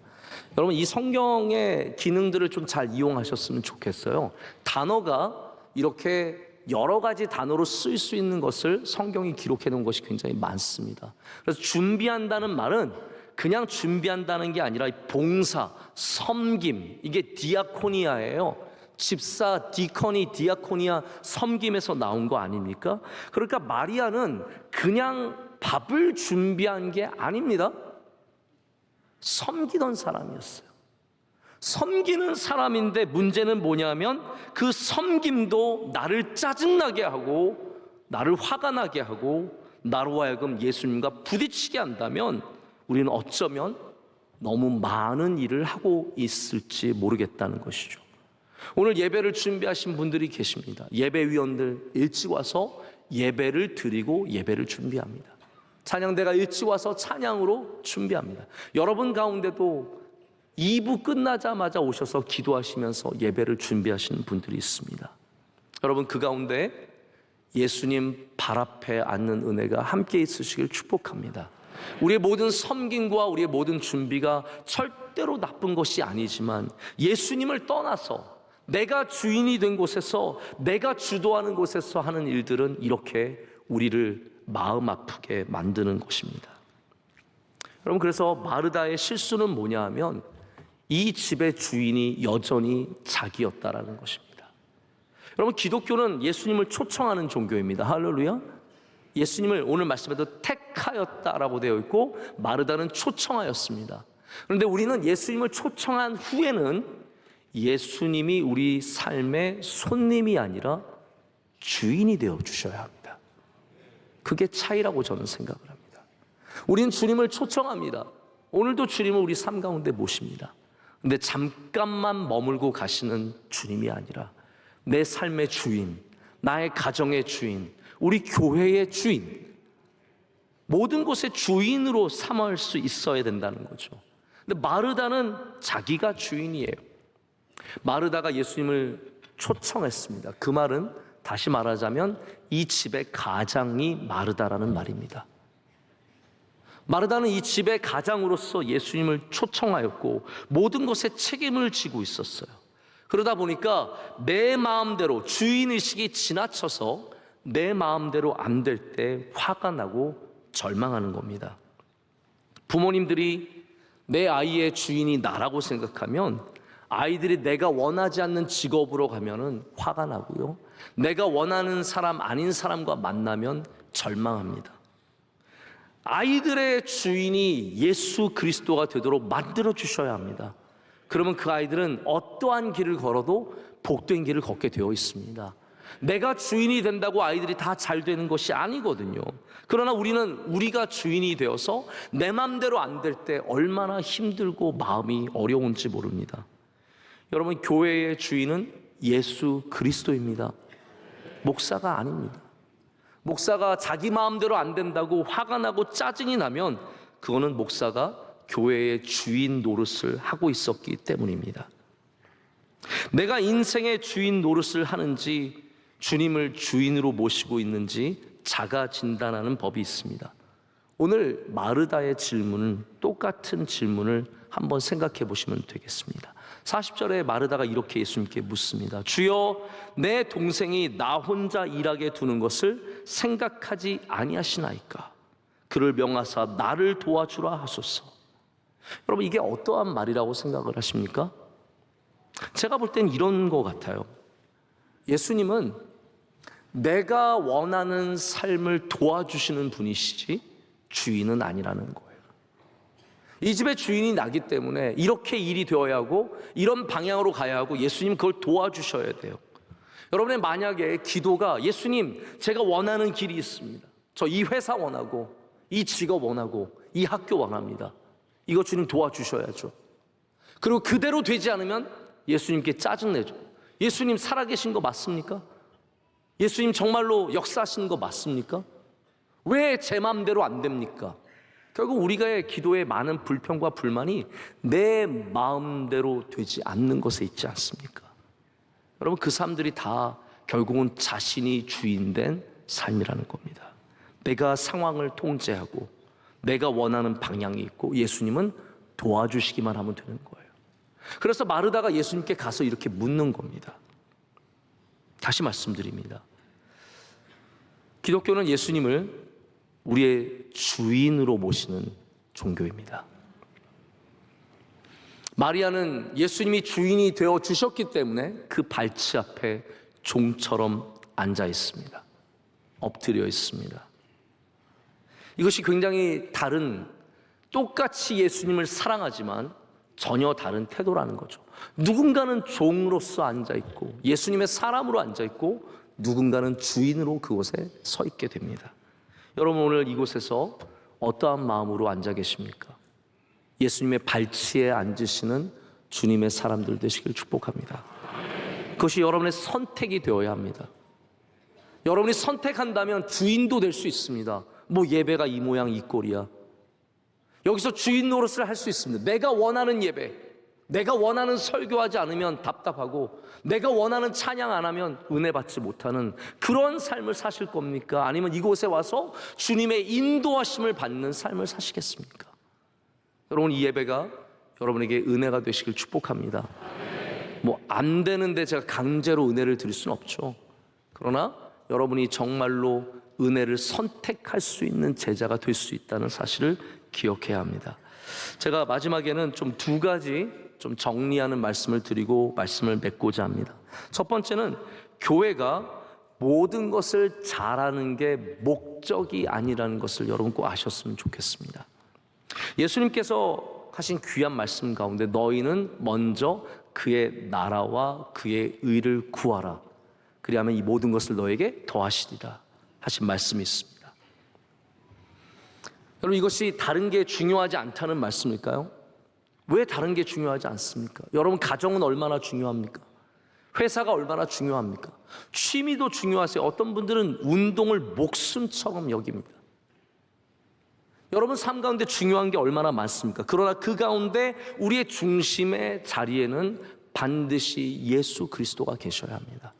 여러분 이 성경의 기능들을 좀 잘 이용하셨으면 좋겠어요. 단어가 이렇게 여러 가지 단어로 쓰일 수 있는 것을 성경이 기록해 놓은 것이 굉장히 많습니다. 그래서 준비한다는 말은 그냥 준비한다는 게 아니라 봉사, 섬김, 이게 디아코니아예요. 집사, 디커니, 디아코니아, 섬김에서 나온 거 아닙니까? 그러니까 마리아는 그냥 밥을 준비한 게 아닙니다. 섬기던 사람이었어요. 섬기는 사람인데 문제는 뭐냐면 그 섬김도 나를 짜증나게 하고 나를 화가 나게 하고 나로 하여금 예수님과 부딪히게 한다면 우리는 어쩌면 너무 많은 일을 하고 있을지 모르겠다는 것이죠. 오늘 예배를 준비하신 분들이 계십니다. 예배위원들 일찍 와서 예배를 드리고 예배를 준비합니다. 찬양대가 일찍 와서 찬양으로 준비합니다. 여러분 가운데도 2부 끝나자마자 오셔서 기도하시면서 예배를 준비하시는 분들이 있습니다. 여러분 그 가운데 예수님 발 앞에 앉는 은혜가 함께 있으시길 축복합니다. 우리의 모든 섬김과 우리의 모든 준비가 절대로 나쁜 것이 아니지만 예수님을 떠나서 내가 주인이 된 곳에서 내가 주도하는 곳에서 하는 일들은 이렇게 우리를 마음 아프게 만드는 것입니다. 여러분 그래서 마르다의 실수는 뭐냐 하면 이 집의 주인이 여전히 자기였다라는 것입니다. 여러분 기독교는 예수님을 초청하는 종교입니다. 할렐루야. 예수님을 오늘 말씀에도 택하였다라고 되어 있고 마르다는 초청하였습니다. 그런데 우리는 예수님을 초청한 후에는 예수님이 우리 삶의 손님이 아니라 주인이 되어 주셔야 합니다. 그게 차이라고 저는 생각을 합니다. 우리는 주님을 초청합니다. 오늘도 주님을 우리 삶 가운데 모십니다. 근데 잠깐만 머물고 가시는 주님이 아니라 내 삶의 주인, 나의 가정의 주인, 우리 교회의 주인, 모든 곳의 주인으로 삼을 수 있어야 된다는 거죠. 근데 마르다는 자기가 주인이에요. 마르다가 예수님을 초청했습니다. 그 말은 다시 말하자면 이 집의 가장이 마르다라는 말입니다. 마르다는 이 집의 가장으로서 예수님을 초청하였고 모든 것에 책임을 지고 있었어요. 그러다 보니까 내 마음대로 주인의식이 지나쳐서 내 마음대로 안 될 때 화가 나고 절망하는 겁니다. 부모님들이 내 아이의 주인이 나라고 생각하면 아이들이 내가 원하지 않는 직업으로 가면은 화가 나고요. 내가 원하는 사람 아닌 사람과 만나면 절망합니다. 아이들의 주인이 예수 그리스도가 되도록 만들어 주셔야 합니다. 그러면 그 아이들은 어떠한 길을 걸어도 복된 길을 걷게 되어 있습니다. 내가 주인이 된다고 아이들이 다 잘 되는 것이 아니거든요. 그러나 우리는 우리가 주인이 되어서 내 맘대로 안 될 때 얼마나 힘들고 마음이 어려운지 모릅니다. 여러분, 교회의 주인은 예수 그리스도입니다. 목사가 아닙니다. 목사가 자기 마음대로 안 된다고 화가 나고 짜증이 나면 그거는 목사가 교회의 주인 노릇을 하고 있었기 때문입니다. 내가 인생의 주인 노릇을 하는지 주님을 주인으로 모시고 있는지 자가 진단하는 법이 있습니다. 오늘 마르다의 질문은 똑같은 질문을 한번 생각해 보시면 되겠습니다. 40절에 마르다가 이렇게 예수님께 묻습니다. 주여, 내 동생이 나 혼자 일하게 두는 것을 생각하지 아니하시나이까? 그를 명하사 나를 도와주라 하소서. 여러분, 이게 어떠한 말이라고 생각을 하십니까? 제가 볼 땐 이런 것 같아요. 예수님은 내가 원하는 삶을 도와주시는 분이시지 주인은 아니라는 거예요. 이 집의 주인이 나기 때문에 이렇게 일이 되어야 하고 이런 방향으로 가야 하고 예수님 그걸 도와주셔야 돼요. 여러분의 만약에 기도가 예수님, 제가 원하는 길이 있습니다. 저 이 회사 원하고 이 직업 원하고 이 학교 원합니다. 이거 주님 도와주셔야죠. 그리고 그대로 되지 않으면 예수님께 짜증내죠. 예수님 살아계신 거 맞습니까? 예수님 정말로 역사하시는 거 맞습니까? 왜 제 마음대로 안 됩니까? 결국 우리의 기도에 많은 불평과 불만이 내 마음대로 되지 않는 것에 있지 않습니까? 여러분, 그 사람들이 다 결국은 자신이 주인된 삶이라는 겁니다. 내가 상황을 통제하고 내가 원하는 방향이 있고 예수님은 도와주시기만 하면 되는 거예요. 그래서 마르다가 예수님께 가서 이렇게 묻는 겁니다. 다시 말씀드립니다. 기독교는 예수님을 우리의 주인으로 모시는 종교입니다. 마리아는 예수님이 주인이 되어 주셨기 때문에 그 발치 앞에 종처럼 앉아 있습니다. 엎드려 있습니다. 이것이 굉장히 다른, 똑같이 예수님을 사랑하지만 전혀 다른 태도라는 거죠. 누군가는 종으로서 앉아 있고 예수님의 사람으로 앉아 있고 누군가는 주인으로 그곳에 서 있게 됩니다. 여러분, 오늘 이곳에서 어떠한 마음으로 앉아 계십니까? 예수님의 발치에 앉으시는 주님의 사람들 되시길 축복합니다. 그것이 여러분의 선택이 되어야 합니다. 여러분이 선택한다면 주인도 될 수 있습니다. 뭐 예배가 이 모양 이 꼴이야. 여기서 주인 노릇을 할 수 있습니다. 내가 원하는 예배, 내가 원하는 설교하지 않으면 답답하고 내가 원하는 찬양 안 하면 은혜 받지 못하는 그런 삶을 사실 겁니까? 아니면 이곳에 와서 주님의 인도하심을 받는 삶을 사시겠습니까? 여러분, 이 예배가 여러분에게 은혜가 되시길 축복합니다. 뭐 안 되는데 제가 강제로 은혜를 드릴 수는 없죠. 그러나 여러분이 정말로 은혜를 선택할 수 있는 제자가 될 수 있다는 사실을 기억해야 합니다. 제가 마지막에는 좀 두 가지 좀 정리하는 말씀을 드리고 말씀을 맺고자 합니다. 첫 번째는 교회가 모든 것을 잘하는 게 목적이 아니라는 것을 여러분 꼭 아셨으면 좋겠습니다. 예수님께서 하신 귀한 말씀 가운데 너희는 먼저 그의 나라와 그의 의를 구하라. 그리하면 이 모든 것을 너에게 더하시리라 하신 말씀이 있습니다. 여러분, 이것이 다른 게 중요하지 않다는 말씀일까요? 왜 다른 게 중요하지 않습니까? 여러분, 가정은 얼마나 중요합니까? 회사가 얼마나 중요합니까? 취미도 중요하세요. 어떤 분들은 운동을 목숨처럼 여깁니다. 여러분, 삶 가운데 중요한 게 얼마나 많습니까? 그러나 그 가운데 우리의 중심의 자리에는 반드시 예수 그리스도가 계셔야 합니다.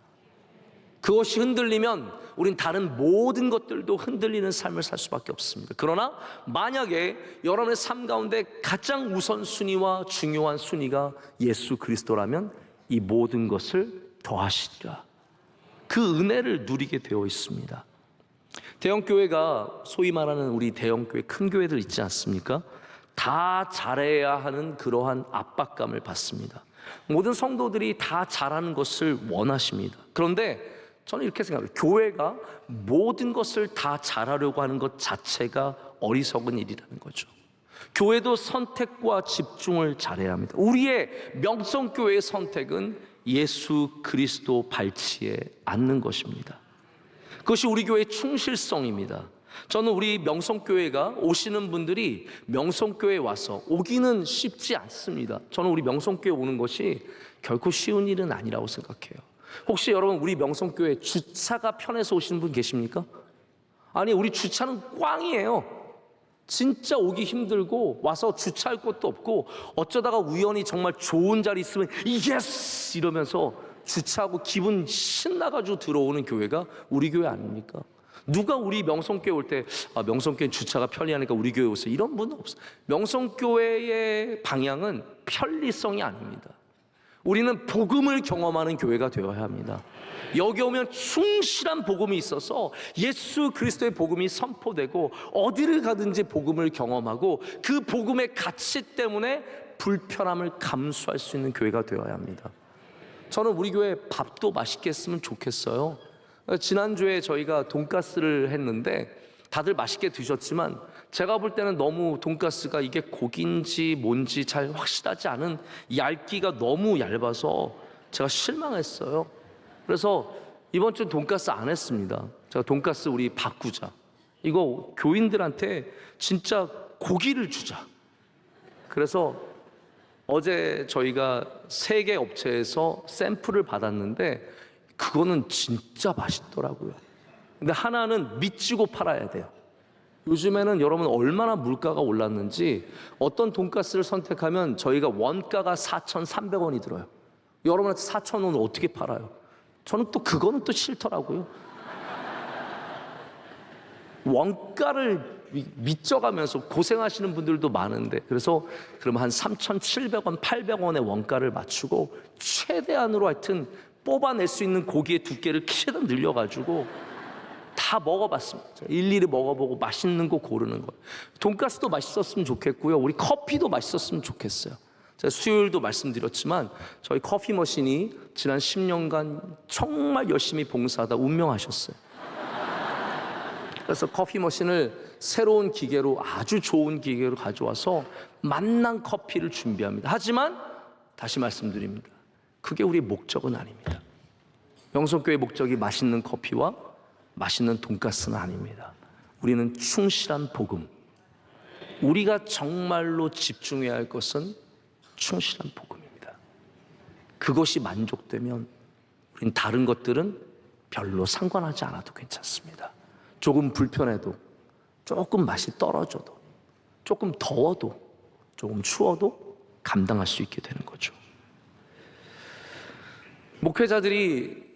그것이 흔들리면 우린 다른 모든 것들도 흔들리는 삶을 살 수밖에 없습니다. 그러나 만약에 여러분의 삶 가운데 가장 우선순위와 중요한 순위가 예수 그리스도라면 이 모든 것을 더하시리라. 그 은혜를 누리게 되어 있습니다. 대형교회가 소위 말하는 우리 대형교회, 큰 교회들 있지 않습니까? 다 잘해야 하는 그러한 압박감을 받습니다. 모든 성도들이 다 잘하는 것을 원하십니다. 그런데 저는 이렇게 생각해요. 교회가 모든 것을 다 잘하려고 하는 것 자체가 어리석은 일이라는 거죠. 교회도 선택과 집중을 잘해야 합니다. 우리의 명성교회의 선택은 예수 그리스도 발치에 앉는 것입니다. 그것이 우리 교회의 충실성입니다. 저는 우리 명성교회가 오시는 분들이 명성교회에 와서 오기는 쉽지 않습니다. 저는 우리 명성교회 오는 것이 결코 쉬운 일은 아니라고 생각해요. 혹시 여러분, 우리 명성교회 주차가 편해서 오시는 분 계십니까? 아니, 우리 주차는 꽝이에요. 진짜 오기 힘들고 와서 주차할 곳도 없고 어쩌다가 우연히 정말 좋은 자리 있으면 예스! 이러면서 주차하고 기분 신나가지고 들어오는 교회가 우리 교회 아닙니까? 누가 우리 명성교회 올 때 명성교회 주차가 편리하니까 우리 교회 오세요, 이런 분은 없어요. 명성교회의 방향은 편리성이 아닙니다. 우리는 복음을 경험하는 교회가 되어야 합니다. 여기 오면 충실한 복음이 있어서 예수 그리스도의 복음이 선포되고 어디를 가든지 복음을 경험하고 그 복음의 가치 때문에 불편함을 감수할 수 있는 교회가 되어야 합니다. 저는 우리 교회 밥도 맛있게 했으면 좋겠어요. 지난주에 저희가 돈가스를 했는데 다들 맛있게 드셨지만 제가 볼 때는 너무 돈가스가 이게 고기인지 뭔지 잘 확실하지 않은 얇기가 너무 얇아서 제가 실망했어요. 그래서 이번 주 돈가스 안 했습니다. 제가 돈가스 우리 바꾸자. 이거 교인들한테 진짜 고기를 주자. 그래서 어제 저희가 3개 업체에서 샘플을 받았는데 그거는 진짜 맛있더라고요. 근데 하나는 미치고 팔아야 돼요. 요즘에는 여러분 얼마나 물가가 올랐는지 어떤 돈가스를 선택하면 저희가 원가가 4,300원이 들어요. 여러분한테 4,000원을 어떻게 팔아요? 저는 또 그거는 또 싫더라고요. 원가를 미쳐가면서 고생하시는 분들도 많은데 그래서 그럼 한 3,700원, 800원의 원가를 맞추고 최대한으로 하여튼 뽑아낼 수 있는 고기의 두께를 최대한 늘려가지고 다 먹어봤습니다. 일일이 먹어보고 맛있는 거 고르는 거예요. 돈가스도 맛있었으면 좋겠고요. 우리 커피도 맛있었으면 좋겠어요. 제가 수요일도 말씀드렸지만 저희 커피 머신이 지난 10년간 정말 열심히 봉사하다 운명하셨어요. 그래서 커피 머신을 새로운 기계로 아주 좋은 기계로 가져와서 맛난 커피를 준비합니다. 하지만 다시 말씀드립니다. 그게 우리의 목적은 아닙니다. 명성교회의 목적이 맛있는 커피와 맛있는 돈가스는 아닙니다. 우리는 충실한 복음. 우리가 정말로 집중해야 할 것은 충실한 복음입니다. 그것이 만족되면 우린 다른 것들은 별로 상관하지 않아도 괜찮습니다. 조금 불편해도, 조금 맛이 떨어져도, 조금 더워도, 조금 추워도 감당할 수 있게 되는 거죠. 목회자들이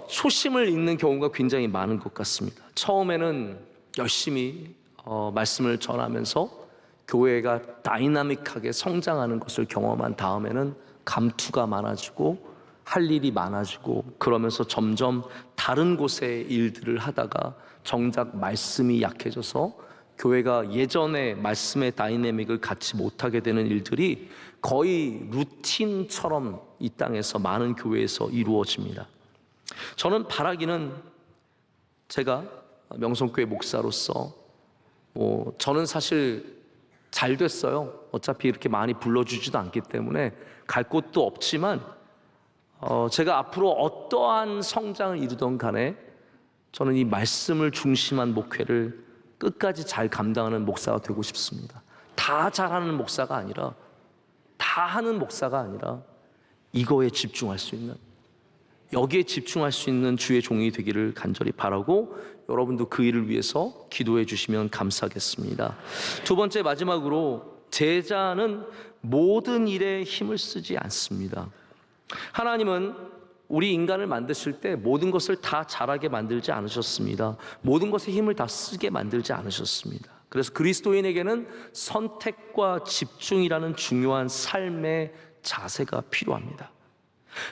초심을 잃는 경우가 굉장히 많은 것 같습니다. 처음에는 열심히 말씀을 전하면서 교회가 다이나믹하게 성장하는 것을 경험한 다음에는 감투가 많아지고 할 일이 많아지고 그러면서 점점 다른 곳의 일들을 하다가 정작 말씀이 약해져서 교회가 예전에 말씀의 다이내믹을 갖지 못하게 되는 일들이 거의 루틴처럼 이 땅에서 많은 교회에서 이루어집니다. 저는 바라기는 제가 명성교회 목사로서 저는 사실 잘 됐어요. 어차피 이렇게 많이 불러주지도 않기 때문에 갈 곳도 없지만 제가 앞으로 어떠한 성장을 이루던 간에 저는 이 말씀을 중심한 목회를 끝까지 잘 감당하는 목사가 되고 싶습니다. 다 잘하는 목사가 아니라, 다 하는 목사가 아니라 이거에 집중할 수 있는, 여기에 집중할 수 있는 주의 종이 되기를 간절히 바라고 여러분도 그 일을 위해서 기도해 주시면 감사하겠습니다. 두 번째, 마지막으로 제자는 모든 일에 힘을 쓰지 않습니다. 하나님은 우리 인간을 만드실 때 모든 것을 다 잘하게 만들지 않으셨습니다. 모든 것에 힘을 다 쓰게 만들지 않으셨습니다. 그래서 그리스도인에게는 선택과 집중이라는 중요한 삶의 자세가 필요합니다.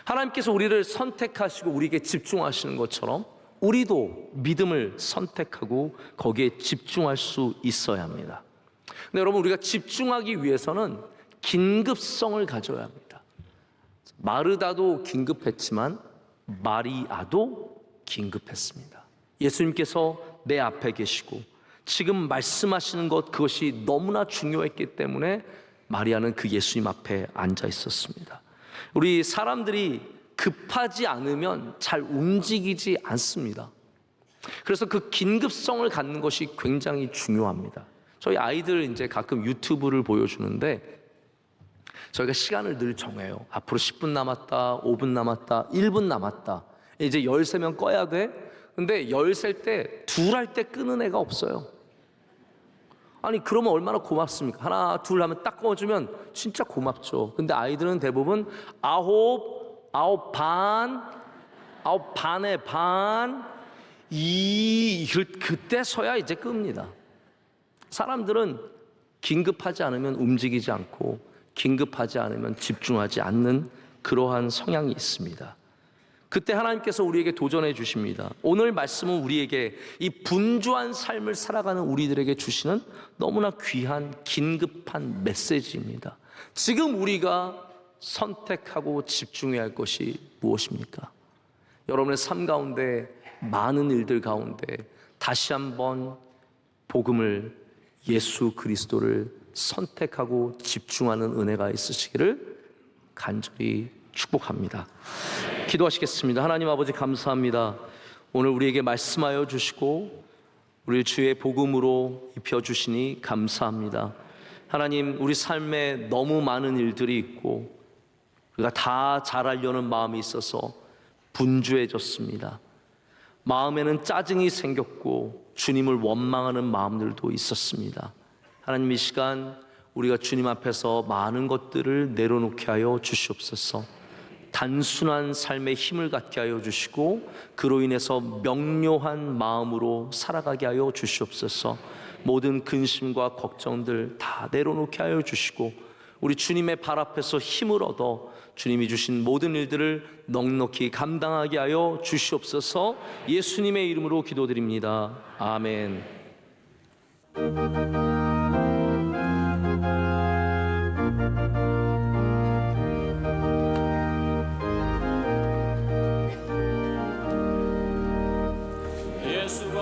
하나님께서 우리를 선택하시고 우리에게 집중하시는 것처럼 우리도 믿음을 선택하고 거기에 집중할 수 있어야 합니다. 근데 여러분, 우리가 집중하기 위해서는 긴급성을 가져야 합니다. 마르다도 긴급했지만 마리아도 긴급했습니다. 예수님께서 내 앞에 계시고 지금 말씀하시는 것, 그것이 너무나 중요했기 때문에 마리아는 그 예수님 앞에 앉아 있었습니다. 우리 사람들이 급하지 않으면 잘 움직이지 않습니다. 그래서 그 긴급성을 갖는 것이 굉장히 중요합니다. 저희 아이들 이제 가끔 유튜브를 보여주는데 저희가 시간을 늘 정해요. 앞으로 10분 남았다, 5분 남았다, 1분 남았다. 이제 13명 꺼야 돼. 근데 13 때 둘 할 때 끄는 애가 없어요. 아니, 그러면 얼마나 고맙습니까? 하나, 둘 하면 딱 꺼주면 진짜 고맙죠. 근데 아이들은 대부분 9, 9 반, 9 반에 반, 그때서야 이제 끕니다. 사람들은 긴급하지 않으면 움직이지 않고 긴급하지 않으면 집중하지 않는 그러한 성향이 있습니다. 그때 하나님께서 우리에게 도전해 주십니다. 오늘 말씀은 우리에게 이 분주한 삶을 살아가는 우리들에게 주시는 너무나 귀한 긴급한 메시지입니다. 지금 우리가 선택하고 집중해야 할 것이 무엇입니까? 여러분의 삶 가운데 많은 일들 가운데 다시 한번 복음을, 예수 그리스도를 선택하고 집중하는 은혜가 있으시기를 간절히 축복합니다. 기도하시겠습니다. 하나님 아버지, 감사합니다. 오늘 우리에게 말씀하여 주시고 우리 주의 복음으로 입혀주시니 감사합니다. 하나님, 우리 삶에 너무 많은 일들이 있고 우리가 다 잘하려는 마음이 있어서 분주해졌습니다. 마음에는 짜증이 생겼고 주님을 원망하는 마음들도 있었습니다. 하나님, 이 시간 우리가 주님 앞에서 많은 것들을 내려놓게 하여 주시옵소서. 단순한 삶에 힘을 갖게 하여 주시고 그로 인해서 명료한 마음으로 살아가게 하여 주시옵소서. 모든 근심과 걱정들 다 내려놓게 하여 주시고 우리 주님의 발 앞에서 힘을 얻어 주님이 주신 모든 일들을 넉넉히 감당하게 하여 주시옵소서. 예수님의 이름으로 기도드립니다. 아멘. 예수가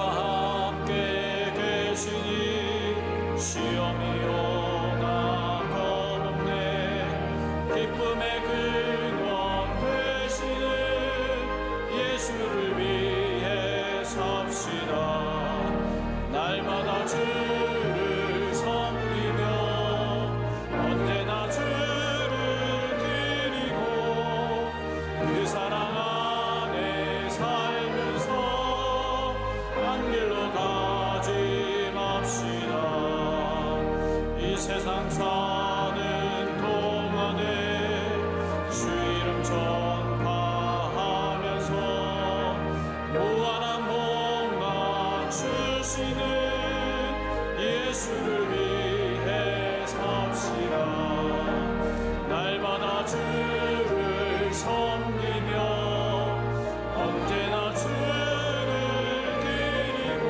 함께 계시니 시험이 오나 겁없네. 기쁨의 근원 되시는 예수를 위해 삽시다. 날마다 주를 섬기며 언제나 주를 드리고 그 사랑 안에 살면서 안길로 가지 맙시다. 이 세상 사는 동안에 주 이름 전파하면서 무한한 복락 주시는 예수를 위해 삽시다. 날마다 주를 섬기며 언제나 주를 드리고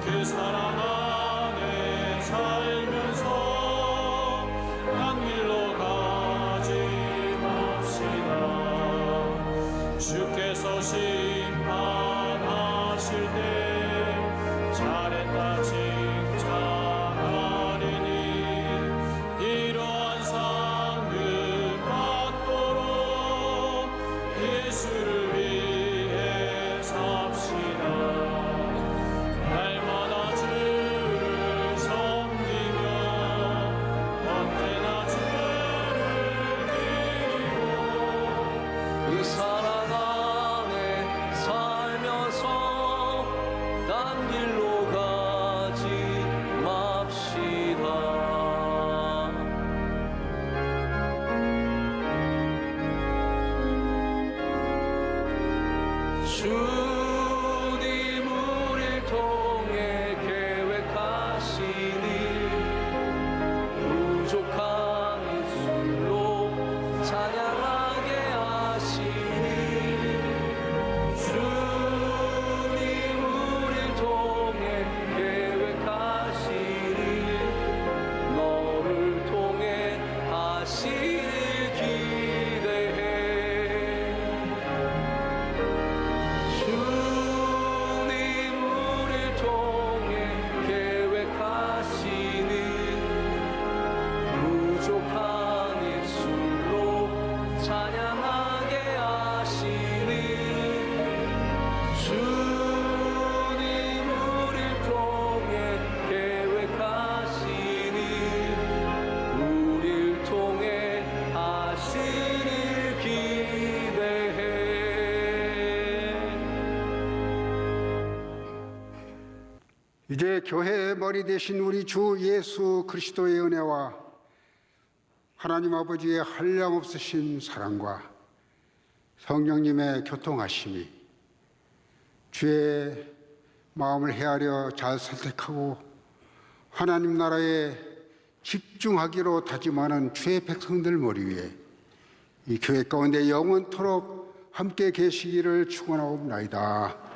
그 사랑 안에 살면서 딴 길로 가지 맙시다. 주께서 심판하실 때 잘했다 칭찬하리니 이러한 상급 이제 교회의 머리 되신 우리 주 예수 그리스도의 은혜와 하나님 아버지의 한량없으신 사랑과 성령님의 교통하심이 주의 마음을 헤아려 잘 선택하고 하나님 나라에 집중하기로 다짐하는 주의 백성들 머리 위에 이 교회 가운데 영원토록 함께 계시기를 축원하옵나이다.